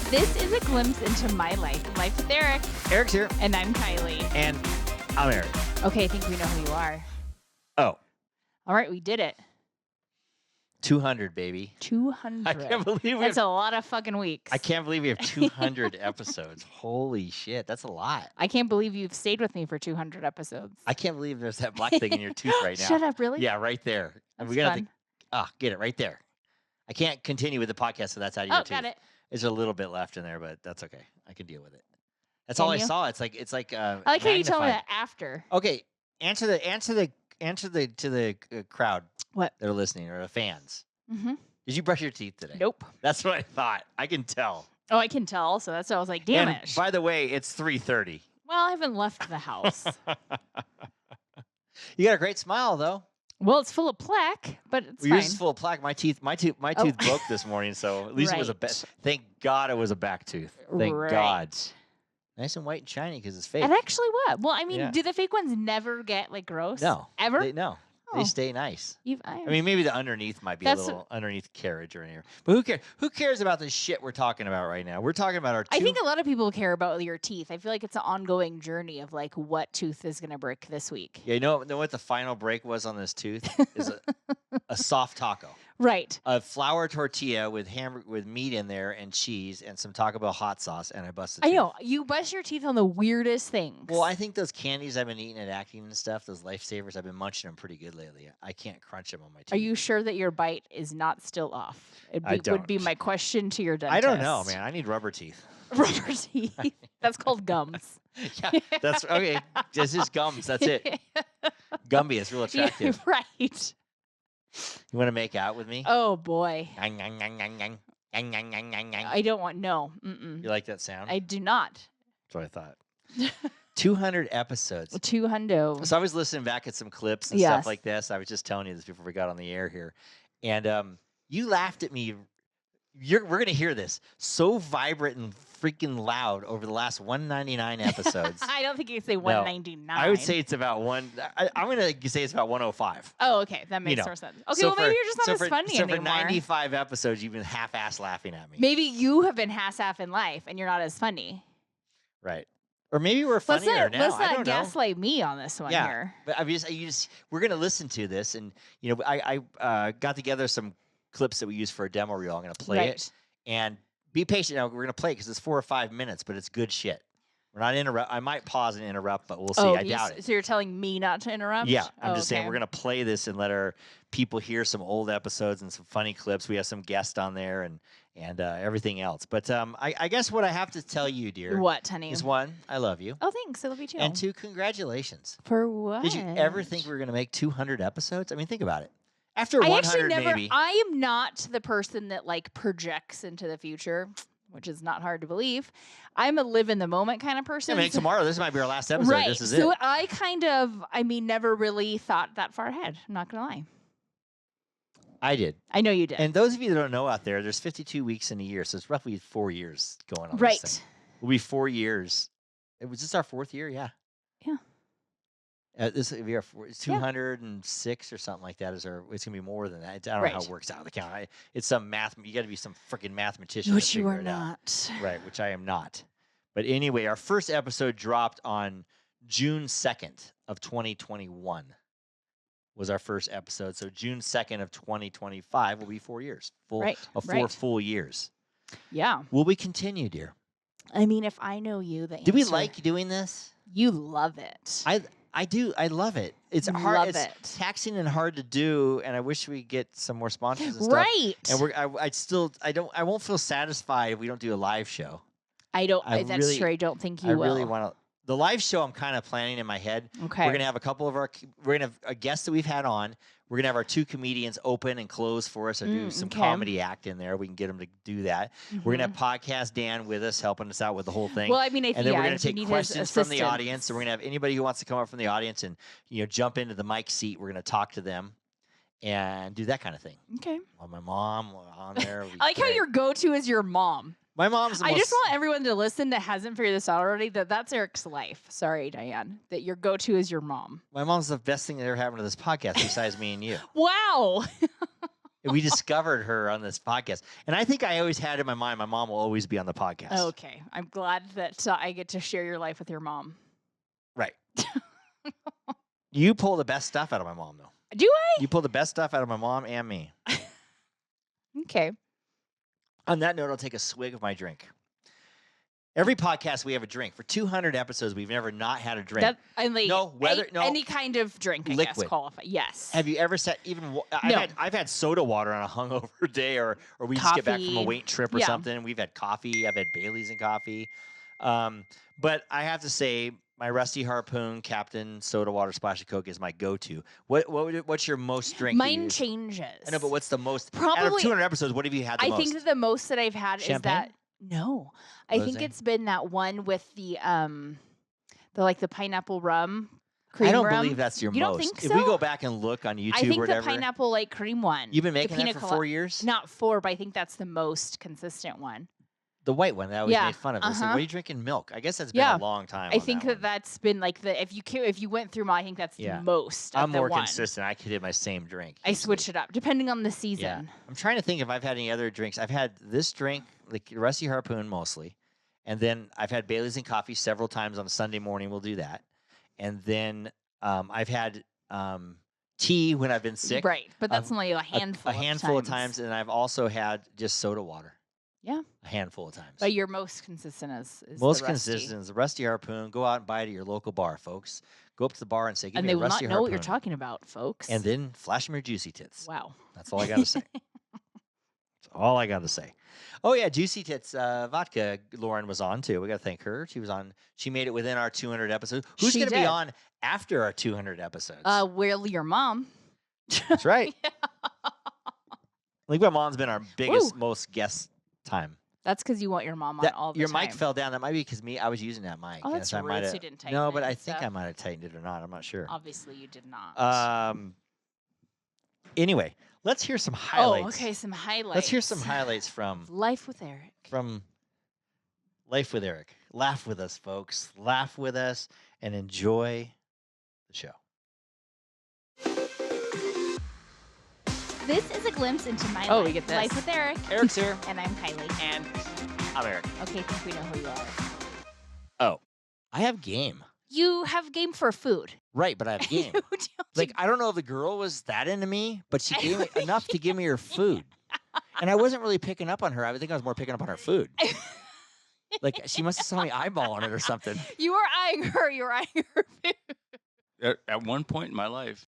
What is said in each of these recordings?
This is a glimpse into my life. Life with Eric. Eric's here. And I'm Kiley. And I'm Eric. Okay, I think we know who you are. Oh. All right, we did it. 200, baby. 200. I can't believe That's a lot of fucking weeks. I can't believe we have 200 episodes. Holy shit, that's a lot. I can't believe you've stayed with me for 200 episodes. I can't believe there's that black thing in your tooth right now. Shut up, really? Yeah, right there. That's we gotta fun. get it right there. I can't continue with the podcast, so that's out of your tooth. Got it. There's a little bit left in there, but that's okay. I can deal with it. That's all I saw. It's like I like how you tell me that after. Okay, answer to the crowd. What? That are listening or the fans. Mm-hmm. Did you brush your teeth today? Nope. That's what I thought. I can tell. Oh, I can tell. So that's why I was like, damn and it. By the way, it's 3:30. Well, I haven't left the house. You got a great smile though. Well, it's full of plaque, but it's fine. Yours is full of plaque. My tooth broke this morning, so at least it was thank God it was a back tooth. Thank God. Nice and white and shiny because it's fake. It actually was. Well, I mean, Yeah. do the fake ones never get like gross? No. Ever? No. Oh. They stay nice. I I mean, maybe the underneath might be a little underneath carriage or anything. But who cares? Who cares about the shit we're talking about right now? We're talking about our I think a lot of people care about your teeth. I feel like it's an ongoing journey of like what tooth is going to break this week. Yeah, you know what the final break was on this tooth? Is a soft taco. Right. A flour tortilla with meat in there and cheese and some Taco Bell hot sauce, and I busted. I know. You bust your teeth on the weirdest things. Well, I think those candies I've been eating at Acting and stuff, those Lifesavers, I've been munching them pretty good lately. I can't crunch them on my teeth. Are you sure that your bite is not still off? Would be my question to your dentist. I don't know, man. I need rubber teeth. Rubber teeth. That's called gums. Yeah, that's okay. This is gums. That's it. Gumby is real attractive. Right. You want to make out with me? Oh boy. I I don't want Mm-mm. You like that sound? I do not. That's what I thought. 200 episodes. 200. So I was listening back at some clips and stuff like this. I was just telling you this before we got on the air here. And you laughed at me. We're going to hear this so vibrant and freaking loud over the last 199 episodes. I don't think you say 199. No, I would say it's about I'm going to say it's about 105. Oh, okay. That makes more sense. Okay, so maybe you're just not as funny anymore. So for 95 episodes, you've been half-ass laughing at me. Maybe you have been half-ass in life and you're not as funny. Right. Or maybe we're funnier now. Let's not gaslight me on this one here. But we're going to listen to this. And, you know, I got together some clips that we use for a demo reel. I'm going to play it. And be patient now. We're going to play it because it's 4 or 5 minutes, but it's good shit. We're not interrupt. I might pause and interrupt, but we'll see. I doubt it. So you're telling me not to interrupt? Yeah. I'm just saying we're going to play this and let our people hear some old episodes and some funny clips. We have some guests on there and everything else. But I guess what I have to tell you, dear. What, honey? Is one, I love you. Oh, thanks. I love you too. And two, congratulations. For what? Did you ever think we were going to make 200 episodes? I mean, think about it. After 100, maybe. I am not the person that like projects into the future, which is not hard to believe. I'm a live in the moment kind of person. I mean, tomorrow, this might be our last episode. Right. This is so it. I never really thought that far ahead. I'm not going to lie. I did. I know you did. And those of you that don't know out there, there's 52 weeks in a year, so it's roughly 4 years going on. Right. This thing. We'll be 4 years. Was this our 4th year? Yeah. Yeah. This will be our 206 or something like that. It's going to be more than that. I don't know how it works out of the count. It's some math. You got to be some freaking mathematician. Which you are not. Right, which I am not. But anyway, our first episode dropped on June 2nd of 2021. Was our first episode. So June 2nd of 2025 will be 4 years. Four full years. Yeah. Will we continue, dear? I mean, if I know you, the answer. Do we like doing this? You love it. I do. I love it. It's hard. It's taxing and hard to do, and I wish we get some more sponsors and stuff. Right. And I won't feel satisfied if we don't do a live show. That's true. I don't think you will. I really want to. The live show I'm kind of planning in my head. Okay. We're gonna have we're gonna have a guest that we've had on. We're gonna have our 2 comedians open and close for us, or do some comedy act in there. We can get them to do that. Mm-hmm. We're gonna have Podcast Dan with us, helping us out with the whole thing. Well, I mean, and then we're gonna take questions from the audience. So we're gonna have anybody who wants to come up from the audience and jump into the mic seat. We're gonna talk to them and do that kind of thing. Okay. Well, my mom on there. I like how your go-to is your mom. My mom's. I just want everyone to listen that hasn't figured this out already. That's Eric's life. Sorry, Diane. That your go-to is your mom. My mom's the best thing that ever happened to this podcast besides me and you. Wow. We discovered her on this podcast. And I think I always had in my mind, my mom will always be on the podcast. Okay. I'm glad that I get to share your life with your mom. Right. You pull the best stuff out of my mom, though. Do I? You pull the best stuff out of my mom and me. Okay. On that note, I'll take a swig of my drink. Every podcast we have a drink. For 200 episodes, we've never not had a drink. Any kind of drink, I guess, qualify. Yes. Have you ever said I've had soda water on a hungover day, or we just get back from a weight trip or something. We've had coffee. I've had Bailey's and coffee. But I have to say, my Rusty Harpoon Captain Soda Water Splash of Coke is my go-to. What's your most drink? Mine changes. I know, but what's the most? Probably out of 200 episodes, what have you had the most? I think that the most that I've had Champagne? is that. No, I think it's been that one with the pineapple rum. I don't believe that's your most. You don't think so? If we go back and look on YouTube, I think or whatever, the pineapple cream one. You've been making that for 4 years? Not 4, but I think that's the most consistent one. The white one that I always made fun of. Like, what are you drinking? Milk. I guess that's been a long time. I think that's been if you went through mine, I think that's the most. I'm more consistent. I could hit my same drink. I switch it up depending on the season. Yeah. I'm trying to think if I've had any other drinks. I've had this drink, like Rusty Harpoon mostly, and then I've had Bailey's and coffee several times on a Sunday morning. We'll do that, and then I've had tea when I've been sick. Right, but that's only a handful. A handful of times, and I've also had just soda water. Yeah. A handful of times. But your most consistent is most consistent is the Rusty Harpoon. Go out and buy it at your local bar, folks. Go up to the bar and say, give me a Rusty Harpoon. And they will not know what you're talking about, folks. And then flash them your juicy tits. Wow. That's all I got to say. That's all I got to say. Oh, yeah, Juicy Tits Vodka, Lauren was on, too. We got to thank her. She was on. She made it within our 200 episodes. Who's going to be on after our 200 episodes? Well, your mom. That's right. I think my mom's been our biggest, most guest time. That's because you want your mom on all the time. Your mic fell down. That might be because I was using that mic. Oh, that's rude. So you didn't tighten it. No, but I think I might have tightened it or not. I'm not sure. Obviously, you did not. Anyway, let's hear some highlights. Oh, okay, some highlights. Let's hear some highlights from Life with Eric. From Life with Eric. Laugh with us, folks. Laugh with us and enjoy the show. This is a glimpse into my life. We get this. Life with Eric. Eric's here. And I'm Kiley. And I'm Eric. Okay, I think we know who you are. Oh, I have game. You have game for food. Right, but I have game. I don't know if the girl was that into me, but she gave me enough to give me her food. And I wasn't really picking up on her. I think I was more picking up on her food. She must have saw me eyeballing it or something. You were eyeing her. You were eyeing her food. At one point in my life.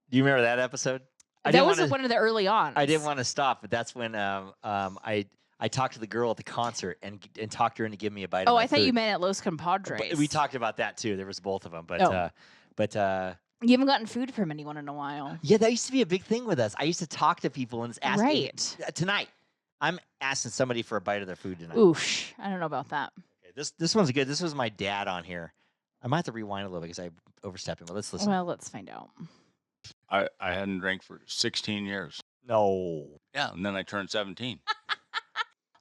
Do you remember that episode? That was one of the early on. I didn't want to stop, but that's when I talked to the girl at the concert and talked her into giving me a bite of my I thought food. you meant at Los Compadres. But we talked about that too. There was both of them, but you haven't gotten food from anyone in a while. Yeah, that used to be a big thing with us. I used to talk to people and ask. Right. Tonight, I'm asking somebody for a bite of their food tonight. Oosh, I don't know about that. Okay, this one's good. This was my dad on here. I might have to rewind a little bit because I overstepped him, but let's listen. Well, let's find out. I hadn't drank for 16 years. No. Yeah, and then I turned 17.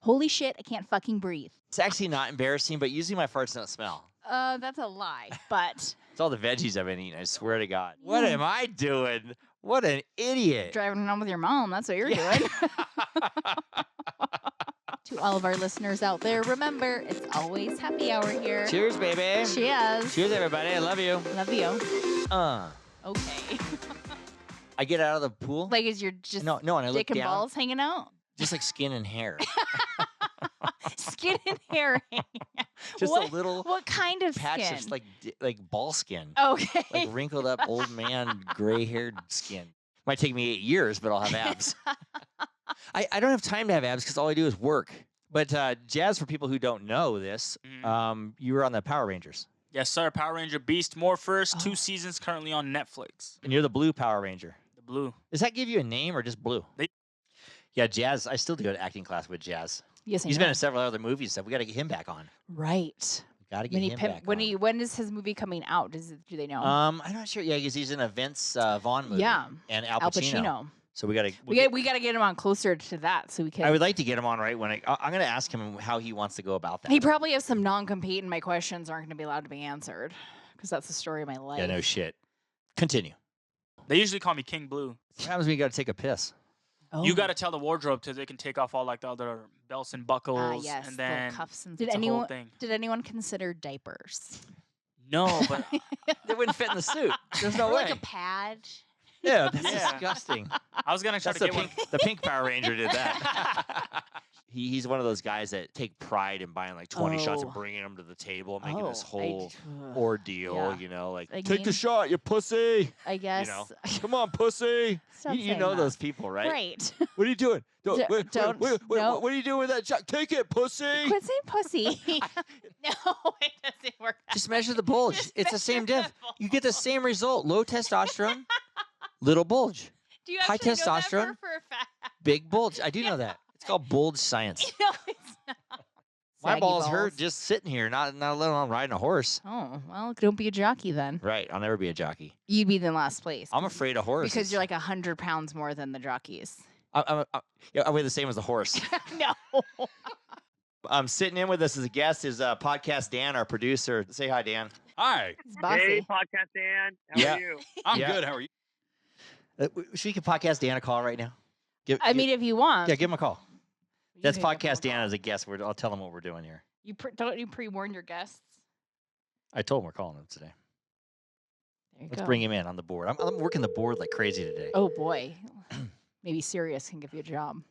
Holy shit, I can't fucking breathe. It's actually not embarrassing, but usually my farts don't smell. That's a lie, but... It's all the veggies I've been eating, I swear to God. What am I doing? What an idiot. Driving around with your mom, that's what you're doing. To all of our listeners out there, remember, it's always happy hour here. Cheers, baby. Cheers. Cheers, everybody. I love you. Love you. Okay. I get out of the pool. Like, is your just no, and I dick look and down, balls hanging out? Just like skin and hair. Skin and hair. Just a little. What kind of patch skin? of like ball skin. Okay. Like wrinkled up old man, gray haired skin. Might take me 8 years, but I'll have abs. I don't have time to have abs because all I do is work. But Jazz, for people who don't know this, you were on the Power Rangers. Yes, sir. Power Ranger Beast Morphers, 2 seasons currently on Netflix. And you're the blue Power Ranger. The blue. Does that give you a name or just blue? Yeah, Jazz. I still do go to acting class with Jazz. Yes, he's been in several other movies. So we got to get him back on. Right. Got to get him back on. When is his movie coming out? Do they know? I'm not sure. Yeah, because he's in a Vince Vaughn movie. Yeah. And Al Pacino. So we got to we got to get him on closer to that so we can. I would like to get him on right when I'm going to ask him how he wants to go about that. He probably has some non-compete, and my questions aren't going to be allowed to be answered because that's the story of my life. Yeah, no shit. Continue. They usually call me King Blue. What happens when you got to take a piss? Oh. You got to tell the wardrobe so they can take off all like the other belts and buckles, yes, and the then cuffs and it's a whole thing. Did anyone consider diapers? No, but They wouldn't fit in the suit. There's no Or way. like a pad. Yeah, that's Yeah. disgusting. I was gonna try That's to get one. the pink Power Ranger did that. He's one of those guys that take pride in buying like 20 shots and Oh. bringing them to the table, making this Oh, whole ugh. ordeal. Yeah. You know, like Like take the me? shot, you pussy. I guess. You know, come on, pussy. Stop You saying know that. those people, right? Right. What are you doing? Don't- no. What are you doing with that shot? Take it, pussy. Quit saying pussy. No, it doesn't work. Just measure the bulge. Just It's the same measure diff. the You get the same result. Low testosterone, little bulge. Do you high actually know that testosterone, for a fact? Big bulge. I do know that. It's called bulge science. No, it's not. My Saggy balls hurt just sitting here, not let alone riding a horse. Oh, well, don't be a jockey then. Right. I'll never be a jockey. You'd be in last place. I'm afraid of horses. Because you're like 100 pounds more than the jockeys. I weigh the same as the horse. No. Sitting in with us as a guest is Podcast Dan, our producer. Say hi, Dan. Hi. It's bossy. Hey, Podcast Dan. How Yeah. are you? I'm Yeah. good. How are you? Should we give Podcast Dan a call right now? I mean, if you want. yeah, give him a call. you That's can give them Podcast a Dan call. as a guest. I'll tell him what we're doing here. Don't you pre-warn your guests? I told him we're calling him today. There you Let's go. bring him in on the board. I'm working the board like crazy today. Oh, boy. Maybe Sirius can give you a job.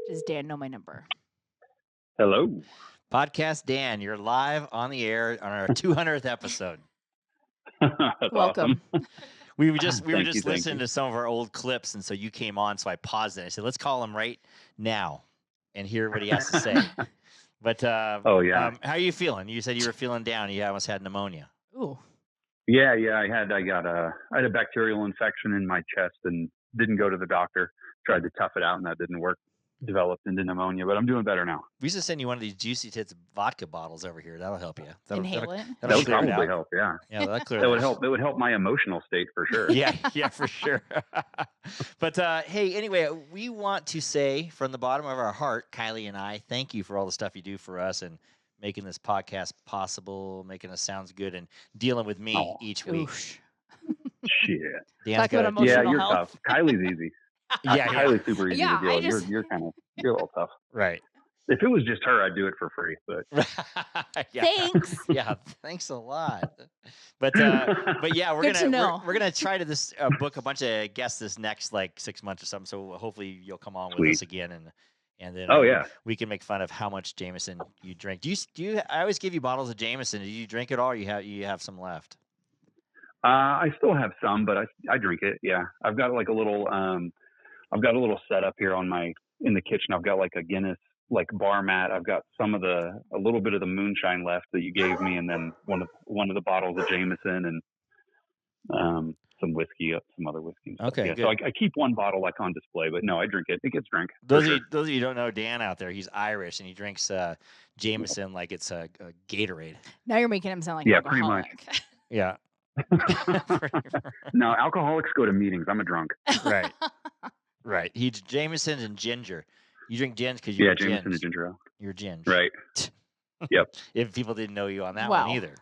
Does Dan know my number? Hello. Podcast Dan, you're live on the air on our 200th episode. That's Welcome. awesome. We were just Thank you, thank listening you. to some of our old clips, and so you came on, so I paused it. I said, "Let's call him right now and hear what he has to say." But Oh, yeah. how are you feeling? You said you were feeling down. You almost had pneumonia. Ooh. Yeah. I had a bacterial infection in my chest and didn't go to the doctor. Tried to tough it out and that didn't work. Developed into pneumonia, but I'm doing better now. We used to send you one of these Juicy Tits vodka bottles over here. That'll help you. Inhale it. That That'll would clear it probably out. help. Yeah. Yeah, that'll clear That would that. help. It would help my emotional state for sure. Yeah, for sure. But hey, anyway, we want to say from the bottom of our heart, Kiley and I, thank you for all the stuff you do for us and making this podcast possible, making us sounds good, and dealing with me Aw. each week. Oosh. Shit. Dan's Talk about got Yeah, Emotional you're health. tough. Kylie's easy. yeah, Kylie's super easy Yeah, to deal I with. just- You're a little tough. right. If it was just her, I'd do it for free. But yeah. Thanks. Yeah, thanks a lot. But yeah, we're Good to gonna know. we're gonna try to book a bunch of guests this next like 6 months or something. So hopefully you'll come on with Sweet. us again and then Oh, yeah. we can make fun of how much Jameson you drink. Do you? I always give you bottles of Jameson. Do you drink it all? Or you have some left? I still have some, but I drink it. Yeah, I've got like a little setup here in the kitchen. I've got like a Guinness like bar mat. I've got a little bit of the moonshine left that you gave me, and then one of the bottles of Jameson and some whiskey, some other whiskey. And stuff. Okay, yeah, good. so I keep one bottle like on display, but no, I drink it. It gets drank. for Those sure. of you who don't know Dan out there, he's Irish and he drinks Jameson like it's a Gatorade. Now you're making him sound like Yeah, an pretty much. alcoholic. Yeah. No, alcoholics go to meetings. I'm a drunk. Right. Right. He's Jameson and ginger. You drink gin because you're Yeah, Jameson and ginge. ginger ale. You're ginge. Right. Yep. If people didn't know you on that Wow. one either.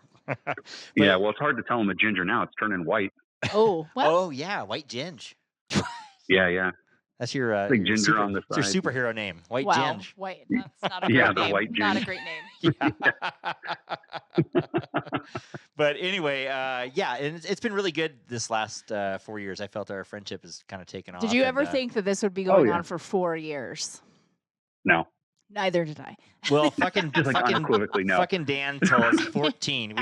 Yeah. Well, it's hard to tell them a ginger now. It's turning white. Oh, well, Oh yeah, White Ginge. Yeah. That's your Big ginger on the it's your side. superhero name, White wow. Ginge. Wait, that's not a great Yeah, the name. white Not a ginge. great name. Yeah. But anyway, yeah, and it's been really good this last 4 years. I felt our friendship has kind of taken off. Did you and, ever think that this would be going yeah. on for 4 years? No. Neither did I. Well, fucking Just like unequivocally no. Fucking Dan told us 14.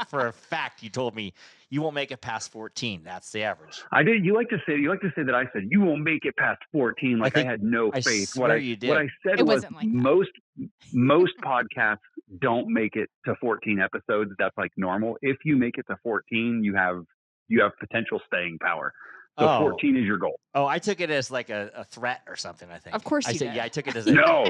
For a fact, you told me you won't make it past 14. That's the average. I did. You like to say that I said you won't make it past 14. Like I, think- had no I faith. swear you did. What I said It was wasn't like that. most podcasts don't make it to 14 episodes. That's like normal. If you make it to 14, you have potential staying power. So Oh. 14 is your goal. Oh, I took it as like a threat or something. I think. Of course I you said, did. yeah, I took it as No.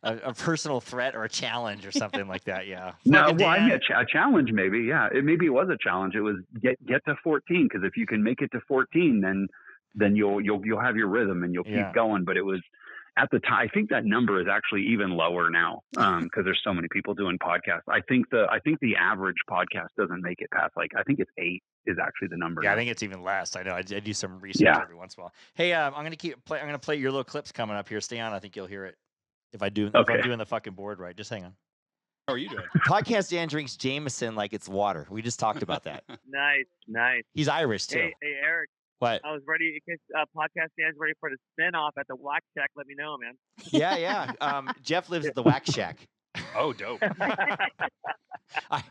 a personal threat or a challenge or something like that. Yeah. No, Fucking well, I Dan. mean a challenge maybe. Yeah, maybe it was a challenge. It was get to 14 because if you can make it to 14, then you'll have your rhythm and you'll Yeah. keep going. But it was at the time, I think that number is actually even lower now because there's so many people doing podcasts. I think the average podcast doesn't make it past I think it's 8 is actually the number. Yeah, now. I think it's even less. I know. I do some research every once in a while. Hey, I'm gonna play your little clips coming up here. Stay on. I think you'll hear it if I'm doing the fucking board right. Just hang on. How are you doing? Podcast Dan drinks Jameson like it's water. We just talked about that. Nice. He's Irish too. Hey, Eric. What? I was ready in case Podcast Dan's ready for the spin-off at the Wax Shack. Let me know, man. Yeah. Jeff lives at the Wax Shack. Oh, dope. I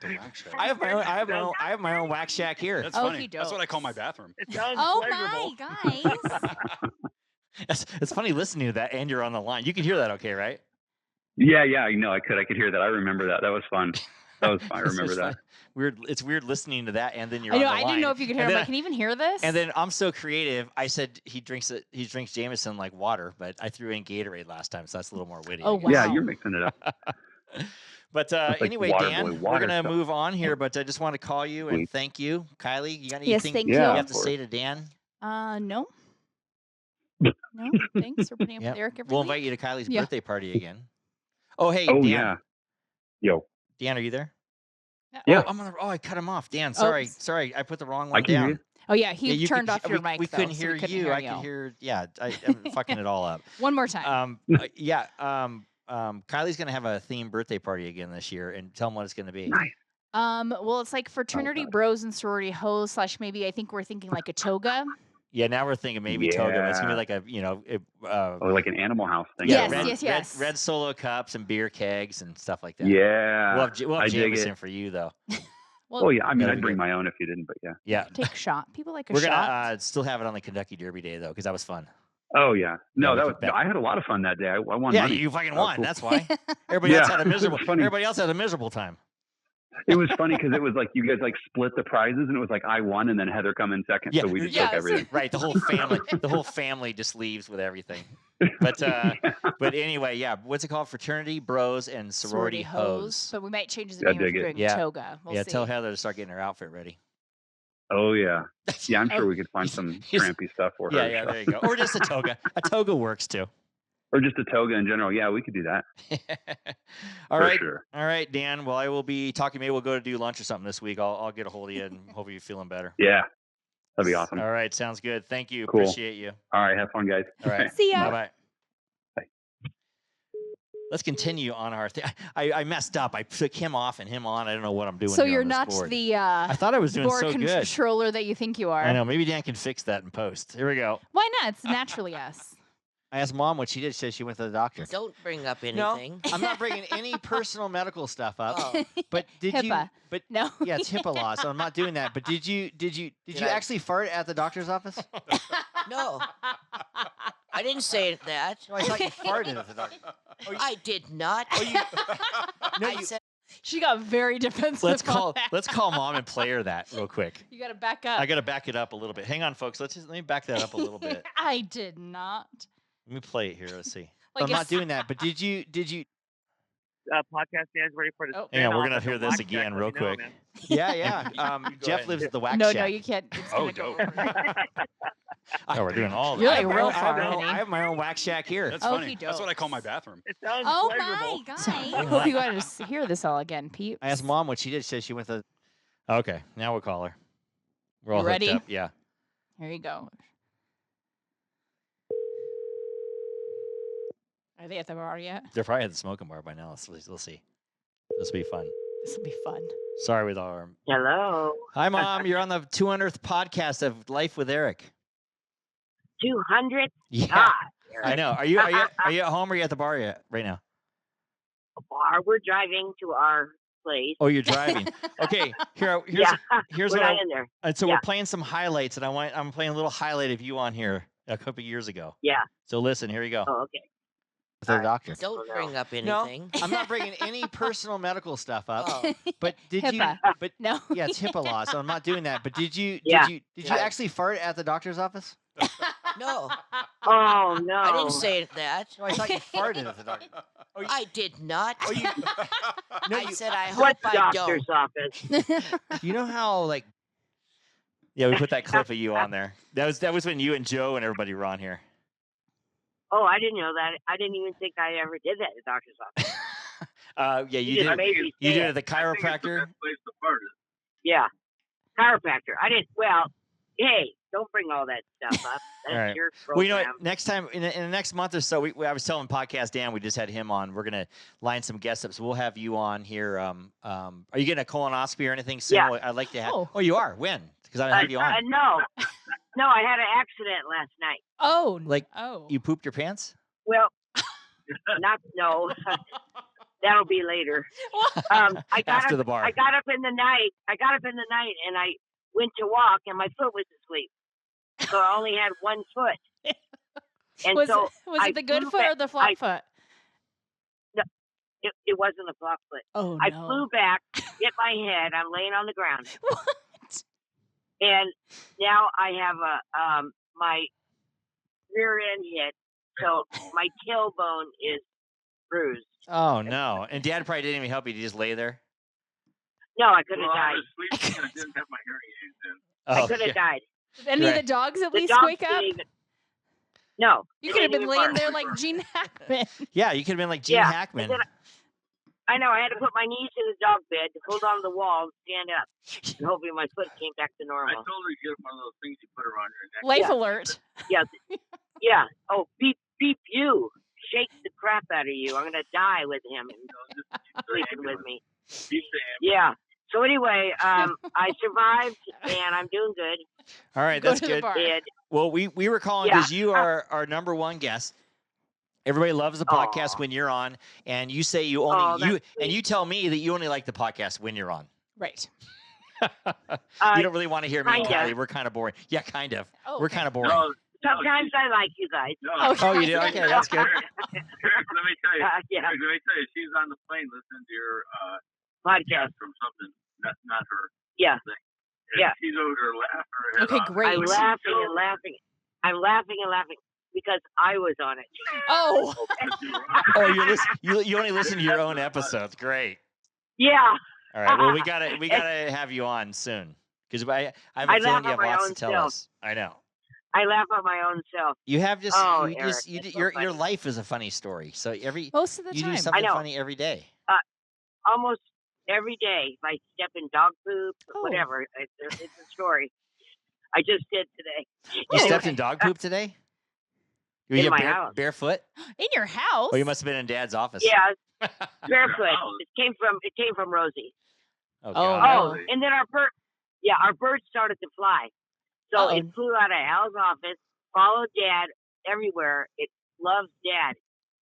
have my own Wax Shack here. That's funny. That's what I call my bathroom. It sounds Oh pleasurable. my, guys. It's funny listening to that, and you're on the line. You can hear that, okay, right? Yeah. I know. I could hear that. I remember that. That was fun. That was fun. I remember that. Weird. It's weird listening to that, and then you're I know. on the I line. didn't know if you could hear him. I can even hear this. And then I'm so creative. I said he drinks Jameson like water, but I threw in Gatorade last time, so that's a little more witty. Oh, wow. Yeah, you're mixing it up. But anyway, Dan, we're gonna move on here. But I just want to call you and thank you, Kylie. You got anything thank you you. have to say to Dan? No. No, thanks for putting up with Eric every We'll week. invite you to Kylie's birthday party again. Oh, hey, Oh Dan. yeah. Yo. Dan, are you there? Yeah. I cut him off. Dan, sorry. I put the wrong one I can down. hear you. Oh yeah, he you turned off your we, mic. We though, couldn't so hear we couldn't you. Hear I could hear. Yeah, I'm fucking it all up. One more time. Kylie's gonna have a themed birthday party again this year, and tell them what it's gonna be. Nice. Well, it's like fraternity bros and sorority hoes / maybe I think we're thinking like a toga. Yeah, now we're thinking maybe toga. But it's gonna be like like an Animal House thing. Yes. Red Solo cups and beer kegs and stuff like that. Yeah. We'll have I dig Jameson it. for you though. Well, Oh yeah. I mean, that'd I'd be bring good. my own if you didn't, but yeah. Yeah. take a shot. People like a We're shot. gonna still have it on the Kentucky Derby Day though, because that was fun. Oh yeah. No, Yeah, that was. I had a lot of fun that day. I won Yeah, money. you fucking That was won. cool. That's why. Everybody else had a It was miserable. funny. Everybody else had a miserable time. It was funny because it was like you guys like split the prizes, and it was like I won, and then Heather come in second, Yeah. so we just Yes. took everything. Right, the whole family just leaves with everything. But anyway, yeah. What's it called? Fraternity bros and sorority hoes. But we might change the I name if dig we're it. doing Yeah. toga. We'll see. Tell Heather to start getting her outfit ready. Oh yeah. Yeah, I'm sure we could find some trampy stuff for her. Yeah, there you go. Or just a toga. A toga works too. Or just a toga in general. Yeah, we could do that. All for right. sure. All right, Dan. Well, I will be talking. Maybe we'll go to do lunch or something this week. I'll get a hold of you and hopefully you're feeling better. Yeah. That'd be awesome. All right, sounds good. Thank you. Cool. Appreciate you. All right, have fun, guys. All right. See ya. Bye-bye. Bye. Let's continue on our thing. I messed up. I took him off and him on. I don't know what I'm doing. So here you're on this not board. the I thought I was doing board so good. controller that you think you are. I know. Maybe Dan can fix that in post. Here we go. Why not? It's naturally us. I asked Mom what she did. She said she went to the doctor. Don't bring up No, anything. I'm not bringing any personal medical stuff up. Oh. But did you? HIPAA. But No. yeah, it's HIPAA law, so I'm not doing that. But did you I- actually fart at the doctor's office? No, I didn't say that. No, I thought you farted at the doctor. I did not. I said She got very defensive. on that. Let's call Mom and play her that real quick. You got to back up. I got to back it up a little bit. Hang on, folks. Let me back that up a little bit. I did not. Let me play it here. Let's see. Like I'm a not s- doing that. But did you? Podcast Dan's ready for the Oh. Hang on, we're spin-off gonna at the hear this Wax again Shack. real Let me know, quick. man. Yeah. Jeff ahead. lives at the Wax No, Shack. no, you can't. It's Oh, gonna go dope. over. Oh, we're doing all. You're I like have my real own- far, I honey. have my own Wax Shack here. That's Oh, funny. he That's what I does. call my bathroom. It sounds Oh pleasurable. my god! Hope you guys hear this all again, Pete. I asked Mom what she did. She said she went to. Okay, now we'll call her. We're all You ready? hooked up. Yeah. Here you go. Are they at the bar yet? They're probably at the smoking bar by now. We'll see. This will be fun. This will be fun. Sorry with our. Hello. Hi, Mom. You're on the 200th podcast of Life with Eric. 200? Yeah, God. I know. Are you at home or are you at the bar yet right now? Bar. We're driving to our place. Oh, you're driving. Okay. Here's Yeah. here's We're what. not in there. And so Yeah. we're playing some highlights, and I'm playing a little highlight of you on here a couple years ago. Yeah. So listen, here you go. Oh, okay. With the doctor. don't no. bring up No, anything. I'm not bringing any personal medical stuff up. Oh. But did HIPAA. you? But No. yeah, it's HIPAA law, so I'm not doing that. But did you? Yeah. Did you actually fart at the doctor's office? No, Oh, no. I didn't say that. No, I thought you farted at the doctor. I did not. No, I said I hope What I doctor's don't. office? You know how like. Yeah, we put that clip of you on there. That was when you and Joe and everybody were on here. Oh, I didn't know that. I didn't even think I ever did that at the doctor's office. Yeah, you just do. made me You say do it it. at the chiropractor. Yeah. Chiropractor. I didn't. Well, hey, don't bring all that stuff up. That's All right. your program. Well, you know what? Next time, in the next month or so, I was telling Podcast Dan, we just had him on. We're gonna line some guests up, so we'll have you on here. Are you getting a colonoscopy or anything soon? Yeah. I'd like to have. Oh. Oh, you are. When? Because I don't have you on. No. No, I had an accident last night. Oh, Like, oh. You pooped your pants? Well, no. That'll be later. I got After up, the bar. I got up in the night. And I went to walk, and my foot was asleep. So I only had one foot. And was so it the good foot or the flop foot? It wasn't a flop foot. Oh, no. I flew back, hit my head. I'm laying on the ground. What? And now I have my rear end hit, so my tailbone is bruised. Oh no! And Dad probably didn't even help you. Did you just lay there? No, I could have died. I was sleeping and I didn't have my hearing aids in. Oh, I could have died. Did any of Right. the dogs at The least dogs wake up? didn't even. No, You they could have didn't been even laying bark. there like Gene Hackman. yeah. You could have been like Gene Yeah, Hackman. and then I know. I had to put my knees in the dog bed, hold on to the wall, and stand up, and hopefully my foot came back to I normal. told her to get one of those things you put around your neck. Life Yeah. alert. Yeah. Oh, beep you. Shake the crap out of you. I'm gonna die with him sleeping with me. Keep saying, Yeah. So anyway, I survived and I'm doing good. All right, Go that's to the good. bar. And Well, we were calling Yeah. because you are our number one guest. Everybody loves the podcast Aw. when you're on, and you say you Oh, only that's you and sweet. you tell me that you only like the podcast when you're on. Right. You don't really want to hear me and kinda. Kiley. We're kind of boring. Yeah, kind of. Oh, We're okay. kind of boring. no, Sometimes I like you guys. no. Okay. Oh, you do? Okay, that's good. Let me tell you. Yeah. Let me tell you. She's on the plane listening to your Podcast. from something. Not her. Yeah. Thing. Yeah. And she's over there laughing her head Okay, off. great. I'm laughing and laughing. I'm laughing and laughing because I was on it. Oh. Oh, you only listen to your own episodes. Great. Yeah. All right. Well, we gotta have you on soon because I have a I feeling laugh you at have my lots own to tell self. us. I know. I laugh at my own self. You have just Oh, you Eric, just you that's so your funny. life is a funny story. So Most of the you time. do something I know. funny every day. Almost every day, if I step in dog poop, Oh. whatever, it's a story. I just did today. You Oh, stepped okay. in dog poop today? Were In you my house. barefoot? In your house? Oh, you must have been in Dad's office. Yeah, barefoot. It came from Rosie. Oh, Oh, God. no. Oh, and then our bird started to fly. So Uh-oh. it flew out of Al's office, followed Dad everywhere. It loves Dad.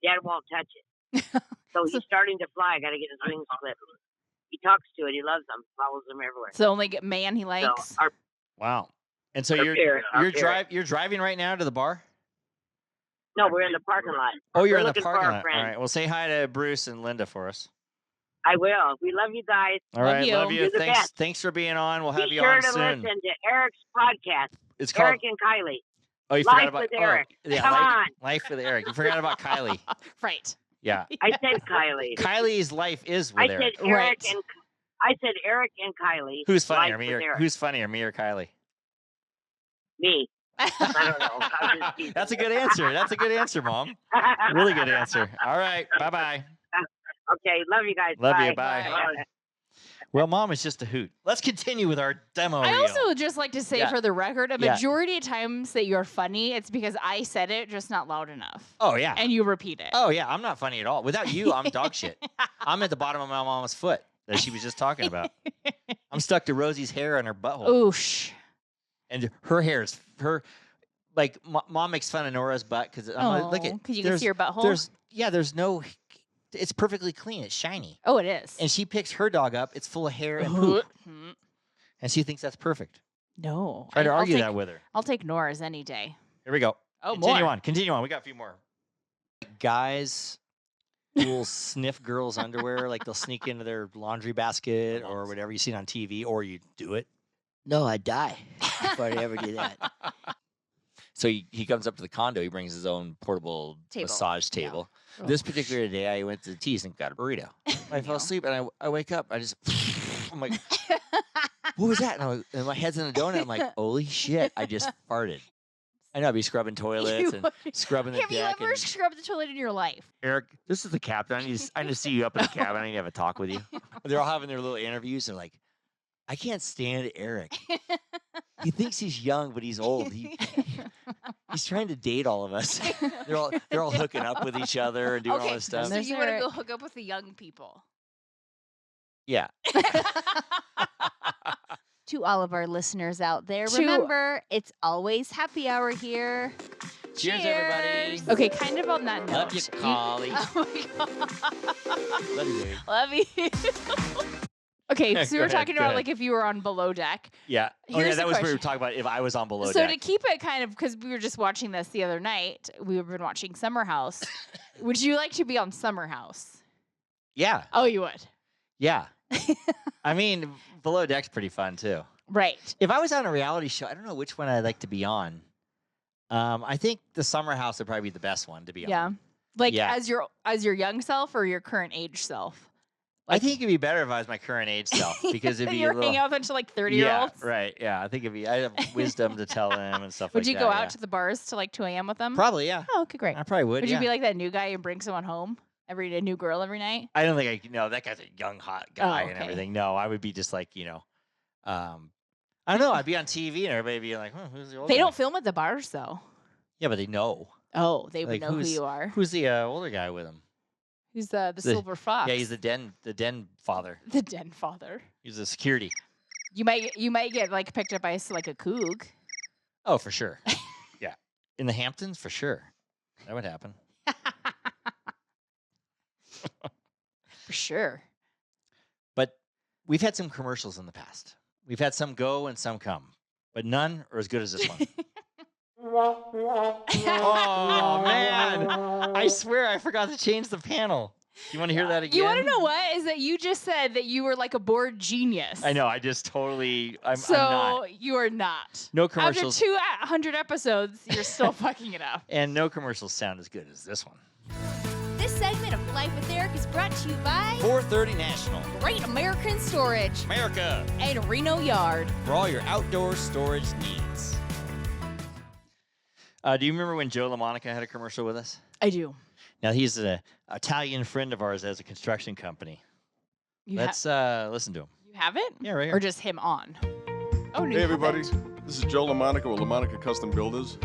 Dad won't touch it. So he's starting to fly. I got to get his wings clipped. He talks to it. He loves them. Follows them everywhere. It's the only man he So likes. our Wow. And so Our parrot, our parrot. you're driving right now to the bar? no, we're in the parking lot. Oh, you're We're in the looking for parking our lot. All friend. right. Well, say hi to Bruce and Linda for us. I will. We love you guys. All Love right. you. Love you. You're the Thanks. best. Thanks for being on. We'll have Be you sure on to soon. listen to Eric's podcast, It's called Eric and Kiley. Oh, you Life forgot about with Eric. yeah, Come on. Life with Eric. You forgot about Kylie. Right. Yeah. I said Kiley. Kylie's life is with I Eric. said Eric Right. and I said Eric and Kylie. Who's funnier, Life me with or Eric. who's funnier, me or Kylie? Me. I don't know. I was just teasing. That's a good answer. That's a good answer, Mom. Really good answer. All right. Bye bye. Okay, love you guys. Love Bye. you. Bye. Well, Mom is just a hoot. Let's continue with our demo I reel. also would just like to say Yeah. for the record, a Yeah. majority of times that you're funny, it's because I said it, just not loud enough. Oh yeah. And you repeat it. Oh yeah. I'm not funny at all. Without you, I'm dog shit. I'm at the bottom of my mama's foot that she was just talking about. I'm stuck to Rosie's hair on her butthole, Oosh. and her hair is her. Like Mom makes fun of Nora's butt because I'm like, look at because you can there's- see your butthole. There's no. It's perfectly clean. It's shiny. Oh, it is. And she picks her dog up. It's full of hair and poop, Mhm. and she thinks that's perfect. No. Try to I'll argue take- that with her. I'll take Nora's any day. Here we go. Oh, Continue more. on. Continue on. We got a few more. Guys will sniff girls' underwear, like they'll sneak into their laundry basket or whatever you see on TV, or you do it. No, I'd die if I ever do that. So he comes up to the condo. He brings his own portable Table. massage Yeah. table. Oh. This particular day, I went to the T's and got a burrito. I fell No. asleep and I wake up. I just, I'm like, what was that? And my head's in a donut. I'm like, holy shit! I just farted. I know. I'd be scrubbing toilets and scrubbing the Have you deck. ever scrubbed the toilet in your life? Eric, this is the captain. I need to see you up in the cabin. I need to have a talk with you. They're all having their little interviews. They're like, I can't stand Eric. He thinks he's young, but he's old. He's trying to date all of us. They're all hooking up with each other and doing all this stuff. So you want to go hook up with the young people? Yeah. To all of our listeners out there, remember, it's always happy hour here. Cheers, everybody. Okay, kind of on that note. Love you, Kiley. Oh my God. Love you, baby. Love you. Okay, so we were talking about like if you were on Below Deck. Yeah. Here's that the was what we were question. talking about if I was on Below So Deck. to keep it kind of, because we were just watching this the other night, we've been watching Summer House. Would you like to be on Summer House? Yeah. Oh, you would? Yeah. I mean, Below Deck's pretty fun too. Right. If I was on a reality show, I don't know which one I'd like to be on. I think the Summer House would probably be the best one to be on. Yeah. Like Yeah. as your young self or your current age self? I think it'd be better if I was my current age self because it'd be You're a little. hanging out with a bunch of like 30-year-olds? Yeah, right. Yeah, I think I have wisdom to tell them and stuff Would like you that. go out yeah. to the bars till like 2 a.m. with them? Probably, yeah. Oh, okay, great. I probably would. Would yeah. you be like that new guy and bring someone home? A new girl every night? I don't think I. No, that guy's a young, hot guy and okay. everything. No, I would be just like I don't know. I'd be on TV and everybody be like, "Who's the old They guy?" don't film at the bars though. Yeah, but they know. Oh, they would Like, know who who's- you are. Who's the older guy with him? Who's the silver fox? Yeah, he's the den father. the den father. He's the security. You might get like picked up by like a coug. Oh, for sure. Yeah, in the Hamptons, for sure. That would happen. For sure. But we've had some commercials in the past. We've had some go and some come, but none are as good as this one. Oh man! I swear I forgot to change the panel. You want to hear that again? You want to know what is that you just said that you were like a bored genius. I know. I just totally. I'm So not. you are not. No commercials. After 200 episodes, you're still fucking it up. And no commercials sound as good as this one. This segment of Life with Eric is brought to you by 430 National. Great American Storage America. and Reno Yard. For all your outdoor storage needs. Do you remember when Joe LaMonica had a commercial with us? I do. Now, he's an Italian friend of ours that has a construction company. Let's listen to him. You have it? Yeah, right here. Or just him on? Oh, no. Hey everybody, this is Joe LaMonica with LaMonica Custom Builders.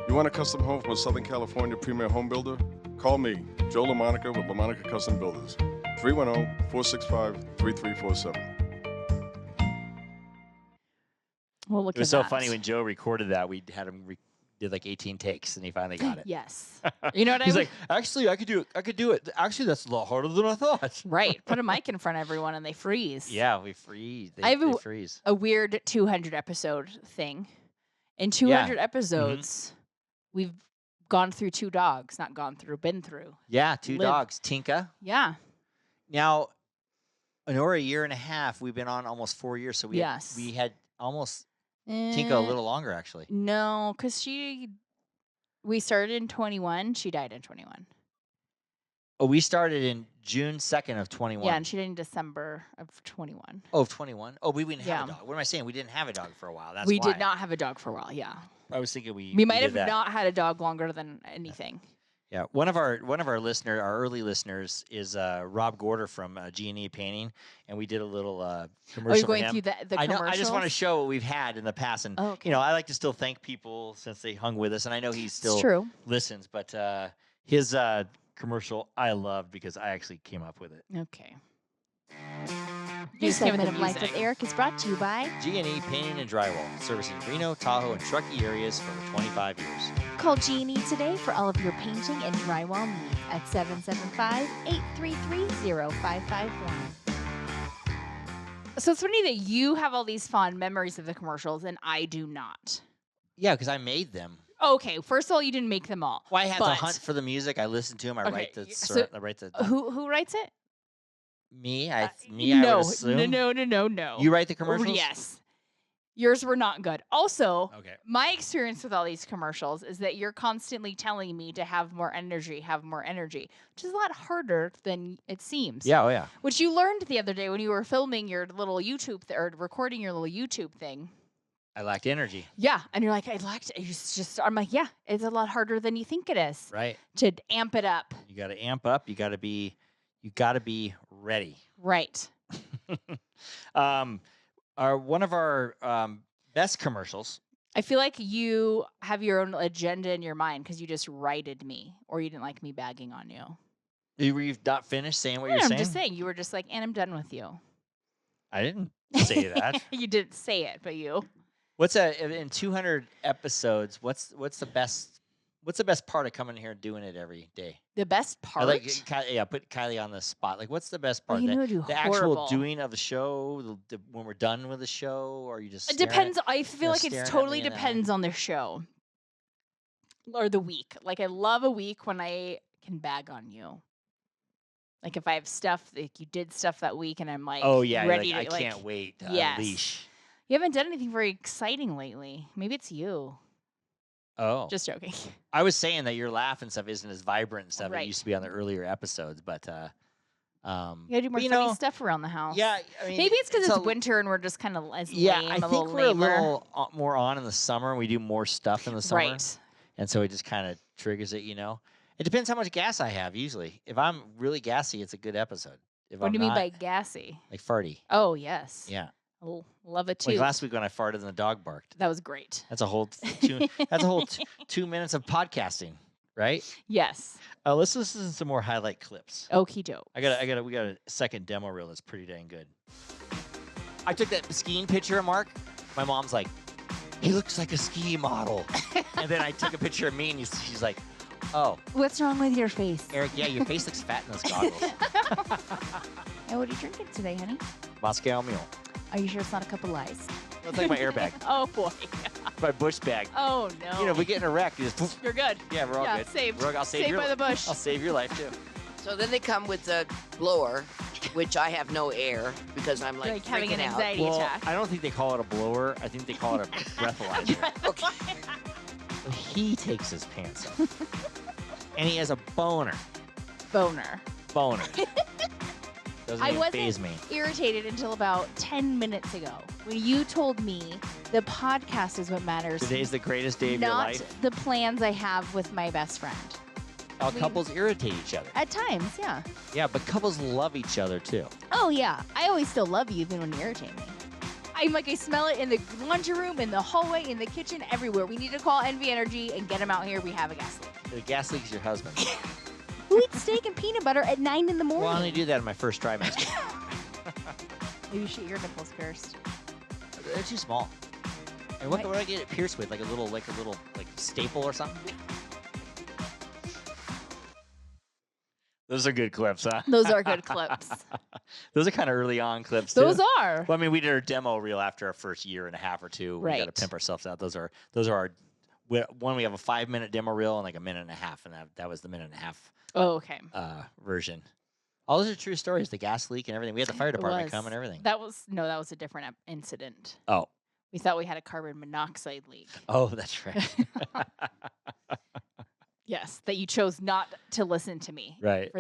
You want a custom home from a Southern California premier home builder? Call me, Joe LaMonica with LaMonica Custom Builders, 310-465-3347. Well, look It was at so that. funny when Joe recorded that. We had him did like 18 takes, and he finally got it. Yes. You know what He's I like, actually, I could do it. I could do it. Actually, that's a lot harder than I thought. Right. Put a mic in front of everyone and they freeze. Yeah, we freeze. I have They freeze. a weird 200 episode thing. In 200 episodes, we've gone through 2 dogs. Not gone through, been through. Yeah, 2 live. dogs. Tinka. Yeah. Now, in over a year and a half, we've been on almost 4 years. So we had almost Tinka a little longer, actually. No, because we started in 21. She died in 21. Oh, we started in June 2nd of 21. Yeah, and she died in December of 21. Oh, of 21. Oh, we didn't have Yeah. a dog. What am I saying? We didn't have a dog for a while. That's We why. did not have a dog for a while. Yeah. I was thinking we We might did have that. not had a dog longer than anything. Yeah, one of our listener, our early listeners, is Rob Gorder from G&E Painting, and we did a little commercial. Are you going for him. through the I know. commercials? I just want to show what we've had in the past, and Oh, okay. I like to still thank people since they hung with us, and I know he still It's true. listens, but his commercial I loved because I actually came up with it. Okay. This Just give it segment the of Life with music. Eric is brought to you by G&E Painting and Drywall, servicing Reno, Tahoe, and Truckee areas for over 25 years. Call G&E today for all of your painting and drywall needs at 775-833-0551. So it's funny that you have all these fond memories of the commercials and I do not. Yeah, because I made them. Okay, first of all, you didn't make them all. Well, I have to But- hunt for the music. I listen to them. I Okay, write the. so- I write the. Who writes it? Me. I no, would assume. no. You write the commercials? Yes. Yours were not good. Also, Okay. my experience with all these commercials is that you're constantly telling me to have more energy, which is a lot harder than it seems. Yeah. Oh yeah. Which you learned the other day when you were filming your little YouTube or recording your little YouTube thing. I lacked energy. Yeah. And you're like, I'm like, yeah, it's a lot harder than you think it is. Right. To amp it up. You got to amp up. You got to be ready. Right. One of our best commercials. I feel like you have your own agenda in your mind because you just righted me, or you didn't like me bagging on you. You've not finished saying what you're saying? I'm just saying. You were just like, and I'm done with you. I didn't say that. You didn't say it, but you. What's in 200 episodes? What's the best part of coming here and doing it every day? The best part? Put Kiley on the spot. Like, what's the best part? The actual doing of the show, when we're done with the show, or you just it depends. I feel like it totally depends on the show or the week. Like, I love a week when I can bag on you. Like, if I have stuff, like you did stuff that week, and I'm like, oh yeah, ready I to, can't wait to yes. unleash. You haven't done anything very exciting lately. Maybe it's you. Oh. Just joking. I was saying that your laugh and stuff isn't as vibrant and stuff. Right. It used to be on the earlier episodes, but you gotta do more funny stuff around the house. Yeah, I mean, maybe it's because it's winter and we're just kind of lame. I think we're a little more on in the summer. We do more stuff in the summer, right? And so it just kind of triggers it. It depends how much gas I have. Usually, if I'm really gassy, it's a good episode. What do you mean by gassy? Like farty. Oh yes. Yeah. Love it too. Like last week when I farted and the dog barked. That was great. That's a whole 2 minutes of podcasting, right? Yes. Let's listen to some more highlight clips. Okie doke. We got a second demo reel that's pretty dang good. I took that skiing picture of Mark. My mom's like, he looks like a ski model. And then I took a picture of me, and she's like, oh. What's wrong with your face? Eric, yeah, your face looks fat in those goggles. Hey, what are you drinking today, honey? Moscow Mule. Are you sure it's not a couple lies? Looks like my airbag. Oh, boy. My bush bag. Oh, no. If we get in a wreck, you're good. Yeah, we're all good. Saved. I'll save saved by the bush. I'll save your life, too. So then they come with a blower, which I have no air because I'm like having an freaking anxiety out. attack. I don't think they call it a blower. I think they call it a breathalyzer. Okay. He takes his pants off. And he has a boner. Boner. Doesn't even faze me. Irritated until about 10 minutes ago when you told me the podcast is what matters. Today's the greatest day of your life. Not the plans I have with my best friend. Couples irritate each other. At times, yeah. Yeah, but couples love each other, too. Oh, yeah. I always still love you even when you irritate me. I smell it in the laundry room, in the hallway, in the kitchen, everywhere. We need to call NV Energy and get them out here. We have a gas leak. The gas leak is your husband. Who eats steak and peanut butter at 9 in the morning? Well, I only do that in my first trimester. Maybe you shoot your nipples first. They're too small. And what do I get it pierced with? Like a little staple or something? Those are good clips, huh? Those are good clips. Those are kind of early on clips, too. Those are. Well, I mean, we did our demo reel after our first year and a half or two. Right. We got to pimp ourselves out. Those are our one. We have a 5-minute demo reel and like a minute and a half, and that was the minute and a half. Oh, okay. Version. All those are true stories. The gas leak and everything. We had the fire department come and everything. That was a different incident. Oh. We thought we had a carbon monoxide leak. Oh, that's right. Yes, that you chose not to listen to me. Right.